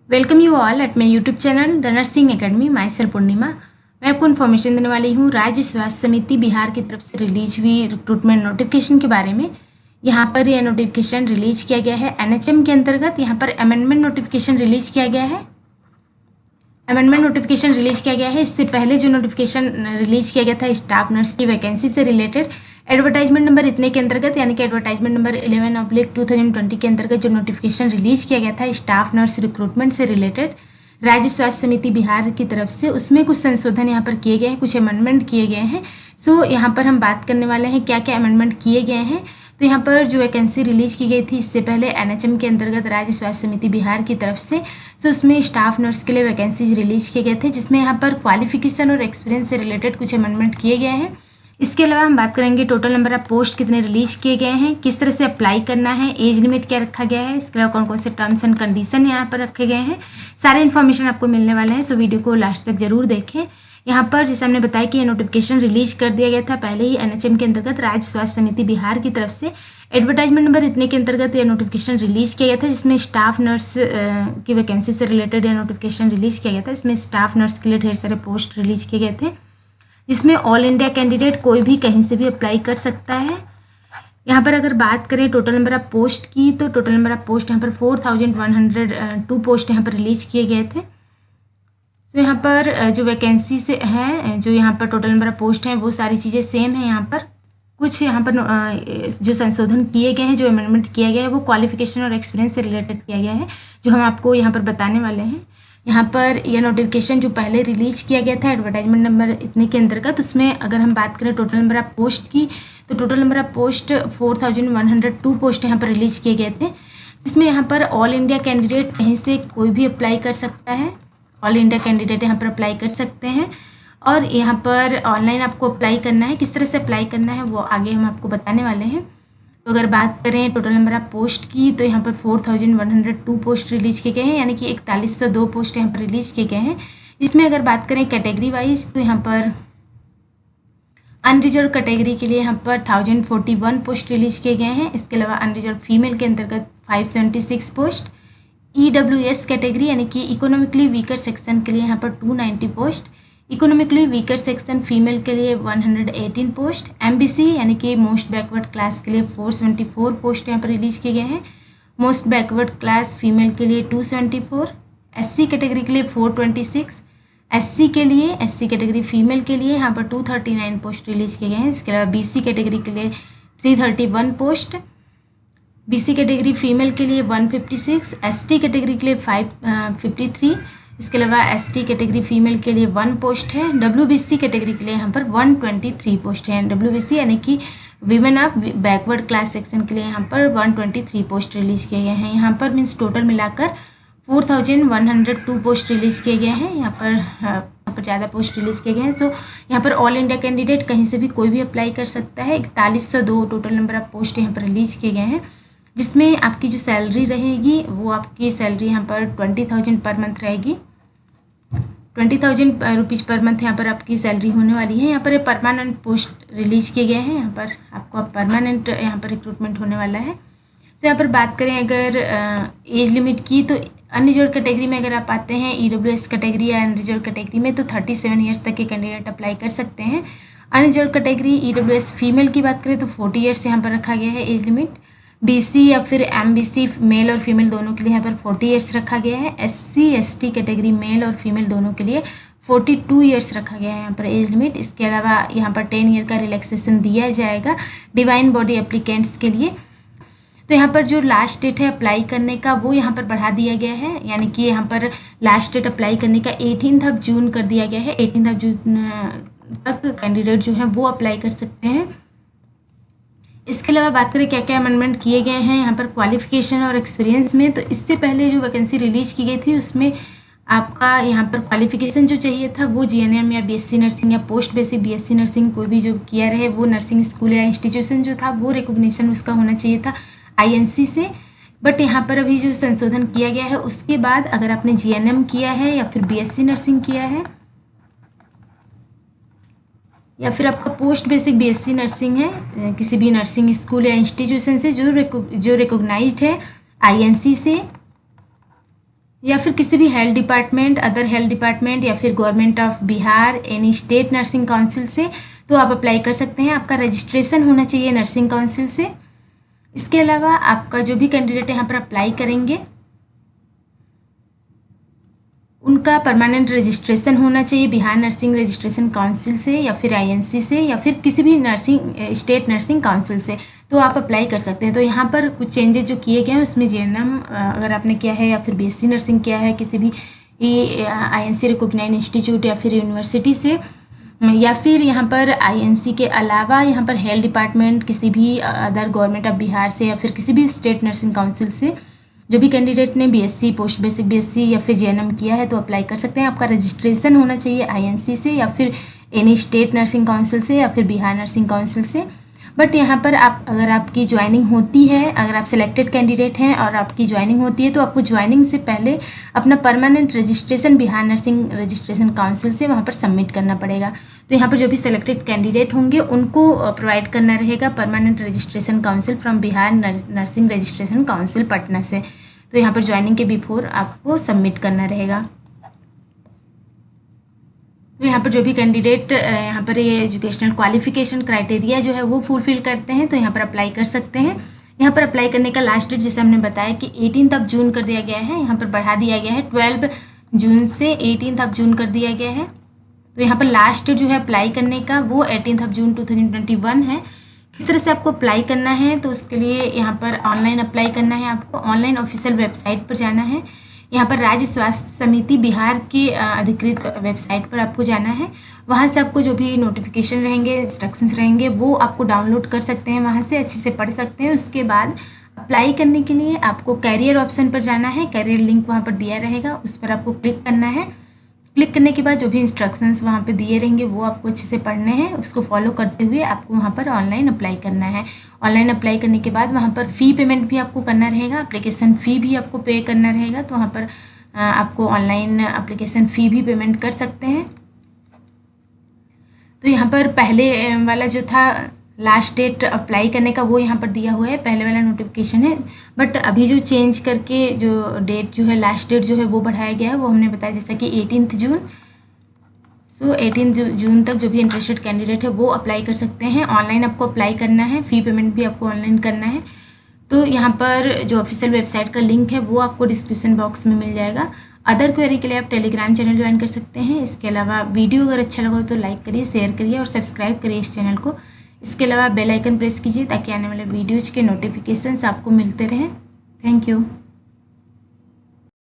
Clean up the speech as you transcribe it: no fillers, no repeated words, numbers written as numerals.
Welcome you all at my YouTube channel the nursing academy. Myself Purnima. मैं आपको information देने वाली हूँ राज्य स्वास्थ्य समिति बिहार की तरफ से रिलीज हुई रिक्रूटमेंट नोटिफिकेशन के बारे में। यहाँ पर यह नोटिफिकेशन रिलीज किया गया है एनएचएम के अंतर्गत। यहाँ पर अमेंडमेंट नोटिफिकेशन रिलीज किया गया है। अमेंडमेंट नोटिफिकेशन रिलीज किया गया है। इससे पहले जो नोटिफिकेशन रिलीज किया गया था स्टाफ नर्स की वैकेंसी से रिलेटेड, एडवर्टाइजमेंट नंबर इतने के अंतर्गत यानी कि एडवर्टाइजमेंट नंबर 11/2020 के अंतर्गत जो नोटिफिकेशन रिलीज किया गया था स्टाफ नर्स रिक्रूटमेंट से रिलेटेड राज्य स्वास्थ्य समिति बिहार की तरफ से, उसमें कुछ संशोधन यहाँ पर किए गए हैं, कुछ अमेंडमेंट किए गए हैं। सो यहाँ पर हम बात करने वाले हैं क्या क्या अमेंडमेंट किए गए हैं। तो यहाँ पर जो वैकेंसी रिलीज की गई थी इससे पहले एनएचएम के अंतर्गत राज्य स्वास्थ्य समिति बिहार की तरफ से, सो उसमें स्टाफ नर्स के लिए वैकेंसीज रिलीज किए गए थे, जिसमें यहाँ पर क्वालिफिकेशन और एक्सपीरियंस से रिलेटेड कुछ अमेंडमेंट किए गए हैं। इसके अलावा हम बात करेंगे टोटल नंबर ऑफ पोस्ट कितने रिलीज किए गए हैं, किस तरह से अप्लाई करना है, एज लिमिट क्या रखा गया है, इसके अलावा कौन कौन से टर्म्स एंड कंडीशन यहाँ पर रखे गए हैं। सारे इन्फॉर्मेशन आपको मिलने वाले हैं, सो वीडियो को लास्ट तक जरूर देखें। यहाँ पर जैसे हमने बताया कि ये नोटिफिकेशन रिलीज कर दिया गया था पहले ही एनएचएम के अंतर्गत राज्य स्वास्थ्य समिति बिहार की तरफ से। एडवर्टाइजमेंट नंबर इतने के अंतर्गत यह नोटिफिकेशन रिलीज किया गया था, जिसमें स्टाफ नर्स की वैकेंसी से रिलेटेड यह नोटिफिकेशन रिलीज किया गया था। इसमें स्टाफ नर्स के लिए ढेर सारे पोस्ट रिलीज किए गए थे, जिसमें ऑल इंडिया कैंडिडेट कोई भी कहीं से भी अप्लाई कर सकता है। यहाँ पर अगर बात करें टोटल नंबर ऑफ पोस्ट की, तो टोटल नंबर ऑफ पोस्ट यहाँ पर 4102 पोस्ट यहाँ पर रिलीज किए गए थे। तो यहाँ पर जो वैकेंसी से है, जो यहाँ पर टोटल नंबर ऑफ पोस्ट हैं वो सारी चीज़ें सेम है। यहाँ पर कुछ यहाँ पर जो संशोधन किए गए हैं, जो अमेंडमेंट किया गया है वो क्वालिफिकेशन और एक्सपीरियंस से रिलेटेड किया गया है, जो हम आपको यहाँ पर बताने वाले हैं। यहाँ पर यह नोटिफिकेशन जो पहले रिलीज किया गया था एडवर्टाइजमेंट नंबर इतने के अंतर्गत, उसमें अगर हम बात करें टोटल नंबर ऑफ पोस्ट की, तो total number of post 4102 post यहाँ पर रिलीज किए गए थे, जिसमें यहाँ पर ऑल इंडिया कैंडिडेट कहीं से कोई भी अप्लाई कर सकता है। ऑल इंडिया कैंडिडेट यहाँ पर अप्लाई कर सकते हैं और यहाँ पर ऑनलाइन आपको अप्लाई करना है। किस तरह से अप्लाई करना है वो आगे हम आपको बताने वाले हैं। तो अगर बात करें टोटल नंबर ऑफ पोस्ट की, तो यहाँ पर 4102 पोस्ट रिलीज किए गए हैं, यानी कि 4102 पोस्ट यहाँ पर रिलीज किए गए हैं। जिसमें अगर बात करें कैटेगरी वाइज, तो यहाँ पर अनरिजर्व कैटेगरी के लिए यहाँ पर 1041 पोस्ट रिलीज किए गए हैं। इसके अलावा अनरिजर्व फीमेल के अंतर्गत 576 पोस्ट, EWS कैटेगरी यानी कि इकोनॉमिकली वीकर सेक्शन के लिए यहाँ पर 290 post, economically weaker section female के लिए 118 पोस्ट, MBC यानी कि मोस्ट बैकवर्ड क्लास के लिए 474 पोस्ट यहाँ पर रिलीज किए गए हैं, मोस्ट बैकवर्ड क्लास फीमेल के लिए 274, SC कैटेगरी के लिए 426, SC कैटेगरी फीमेल के लिए यहाँ पर 239 पोस्ट रिलीज किए गए हैं। इसके अलावा BC कैटेगरी के लिए 331 पोस्ट, BC कैटेगरी फीमेल के लिए 156, ST कैटेगरी के लिए 553, इसके अलावा ST कैटेगरी फीमेल के लिए 1 पोस्ट है। WBC कैटेगरी के लिए यहाँ पर 123 पोस्ट है। WBC यानी कि women of backward class section के लिए यहाँ पर 123 पोस्ट रिलीज किए गए हैं। यहाँ पर मीन्स टोटल मिलाकर 4102 पोस्ट रिलीज किए गए हैं। यहाँ पर ज़्यादा पोस्ट रिलीज किए गए हैं। तो यहाँ पर ऑल इंडिया कैंडिडेट कहीं से भी कोई भी अप्लाई कर सकता है। 4102 टोटल नंबर ऑफ पोस्ट यहाँ पर रिलीज किए गए हैं, जिसमें आपकी जो सैलरी रहेगी वो आपकी सैलरी यहाँ पर 20,000 पर मंथ रहेगी। 20,000 रुपीज़ पर मंथ यहाँ पर आपकी सैलरी होने वाली है। यहाँ पर परमानेंट पोस्ट रिलीज किए गए हैं। यहाँ पर आपको परमानेंट यहाँ पर रिक्रूटमेंट होने वाला है। तो यहाँ पर बात करें अगर एज लिमिट की, तो अनरिजर्व कैटेगरी में अगर आप आते हैं EWS कैटेगरी या अनरिजर्व कैटेगरी में, तो 37 ईयर्स तक के कैंडिडेट अप्लाई कर सकते हैं। अनरिजर्व कैटेगरी EWS फीमेल की बात करें तो 40 ईयर्स यहाँ पर रखा गया है एज लिमिट। BC या फिर MBC मेल और फीमेल दोनों के लिए यहाँ पर 40 ईयर्स रखा गया है। SC ST कैटेगरी मेल और फीमेल दोनों के लिए 42 ईयर्स रखा गया है यहाँ पर एज लिमिट। इसके अलावा यहाँ पर 10 ईयर का रिलैक्सेशन दिया जाएगा डिवाइन बॉडी एप्लीकेंट्स के लिए। तो यहाँ पर जो लास्ट डेट है अप्लाई करने का वो यहाँ पर बढ़ा दिया गया है, यानी कि यहाँ पर लास्ट डेट अप्लाई करने का 18 जून कर दिया गया है। 18 जून तक कैंडिडेट जो है वो अप्लाई कर सकते हैं। इसके अलावा बात करें क्या क्या अमेंडमेंट किए गए हैं यहाँ पर क्वालिफिकेशन और एक्सपीरियंस में, तो इससे पहले जो वैकेंसी रिलीज की गई थी उसमें आपका यहाँ पर क्वालिफिकेशन जो चाहिए था वो GNM या BSc नर्सिंग या पोस्ट बेसिक BSc नर्सिंग कोई भी जो किया रहे वो नर्सिंग स्कूल या इंस्टीट्यूशन जो था वो रिकॉग्निशन उसका होना चाहिए था INC से। बट यहाँ पर अभी जो संशोधन किया गया है उसके बाद अगर आपने GNM किया है या फिर BSc नर्सिंग किया है या फिर आपका पोस्ट बेसिक BSc नर्सिंग है किसी भी नर्सिंग स्कूल या इंस्टीट्यूशन से जो रिकॉग्नाइज्ड है INC से, या फिर किसी भी health department, other health department या फिर government of Bihar, any state nursing council से तो आप अप्लाई कर सकते हैं। आपका रजिस्ट्रेशन होना चाहिए नर्सिंग काउंसिल से। इसके अलावा आपका जो भी कैंडिडेट यहाँ पर अप्लाई करेंगे उनका परमानेंट रजिस्ट्रेशन होना चाहिए बिहार नर्सिंग रजिस्ट्रेशन काउंसिल से या फिर आईएनसी से या फिर किसी भी नर्सिंग स्टेट नर्सिंग काउंसिल से तो आप अप्लाई कर सकते हैं। तो यहाँ पर कुछ चेंजेस जो किए गए हैं उसमें जेएनएम अगर आपने किया है या फिर बीएससी नर्सिंग किया है किसी भी आईएनसी रिकॉग्नाइज्ड इंस्टीट्यूट या फिर यूनिवर्सिटी से, या फिर यहाँ पर आईएनसी के अलावा यहाँ पर हेल्थ डिपार्टमेंट किसी भी अदर गवर्नमेंट ऑफ बिहार से या फिर किसी भी स्टेट नर्सिंग काउंसिल से जो भी कैंडिडेट ने बीएससी, पोस्ट बेसिक बीएससी या फिर जेएनएम किया है तो अप्लाई कर सकते हैं। आपका रजिस्ट्रेशन होना चाहिए आईएनसी से या फिर एनी स्टेट नर्सिंग काउंसिल से या फिर बिहार नर्सिंग काउंसिल से। बट यहाँ पर अगर आपकी ज्वाइनिंग होती है, अगर आप सिलेक्टेड कैंडिडेट हैं और आपकी ज्वाइनिंग होती है तो आपको ज्वाइनिंग से पहले अपना permanent registration Bihar nursing registration council से वहाँ पर सबमिट करना पड़ेगा। तो यहाँ पर जो भी सिलेक्टेड कैंडिडेट होंगे उनको प्रोवाइड करना रहेगा permanent registration council from Bihar nursing registration council Patna से। तो यहाँ पर ज्वाइनिंग के बिफोर आपको सबमिट करना रहेगा। तो यहाँ पर जो भी कैंडिडेट यहाँ पर ये एजुकेशनल क्वालिफिकेशन क्राइटेरिया जो है वो फुलफिल करते हैं तो यहाँ पर अप्लाई कर सकते हैं। यहाँ पर अप्लाई करने का लास्ट डेट जैसे हमने बताया कि 18 जून कर दिया गया है, यहाँ पर बढ़ा दिया गया है 12 जून से 18 जून कर दिया गया है। तो यहाँ पर लास्ट जो है अप्लाई करने का वो 18 जून 2021 है। किस तरह से आपको अप्लाई करना है तो उसके लिए यहाँ पर ऑनलाइन अप्लाई करना है। आपको ऑनलाइन ऑफिशियल वेबसाइट पर जाना है। यहाँ पर राज्य स्वास्थ्य समिति बिहार की अधिकृत वेबसाइट पर आपको जाना है। वहाँ से आपको जो भी नोटिफिकेशन रहेंगे, इंस्ट्रक्शंस रहेंगे वो आपको डाउनलोड कर सकते हैं, वहाँ से अच्छे से पढ़ सकते हैं। उसके बाद अप्लाई करने के लिए आपको कैरियर ऑप्शन पर जाना है। कैरियर लिंक वहाँ पर दिया रहेगा, उस पर आपको क्लिक करना है। क्लिक करने के बाद जो भी इंस्ट्रक्शंस वहाँ पे दिए रहेंगे वो आपको अच्छे से पढ़ने हैं। उसको फॉलो करते हुए आपको वहाँ पर ऑनलाइन अप्लाई करना है। ऑनलाइन अप्लाई करने के बाद वहाँ पर फ़ी पेमेंट भी आपको करना रहेगा, एप्लीकेशन फ़ी भी आपको पे करना रहेगा। तो वहाँ पर आपको ऑनलाइन एप्लीकेशन फ़ी भी पेमेंट कर सकते हैं। तो यहाँ पर पहले वाला जो था लास्ट डेट अप्लाई करने का वो यहाँ पर दिया हुआ है, पहले वाला नोटिफिकेशन है। बट अभी जो चेंज करके जो डेट जो है लास्ट डेट जो है वो बढ़ाया गया है, वो हमने बताया जैसा कि 18 जून। सो 18 जून तक जो भी इंटरेस्टेड कैंडिडेट है वो अप्लाई कर सकते हैं। ऑनलाइन आपको अप्लाई करना है, फ़ी पेमेंट भी आपको ऑनलाइन करना है। तो यहाँ पर जो ऑफिशियल वेबसाइट का लिंक है वो आपको डिस्क्रिप्शन बॉक्स में मिल जाएगा। अदर क्वेरी के लिए आप टेलीग्राम चैनल ज्वाइन कर सकते हैं। इसके अलावा वीडियो अगर अच्छा लगा तो लाइक करिए, शेयर करिए और सब्सक्राइब करिए इस चैनल को। इसके अलावा बेल आइकन प्रेस कीजिए ताकि आने वाले वीडियोज़ के नोटिफिकेशंस आपको मिलते रहें। Thank you.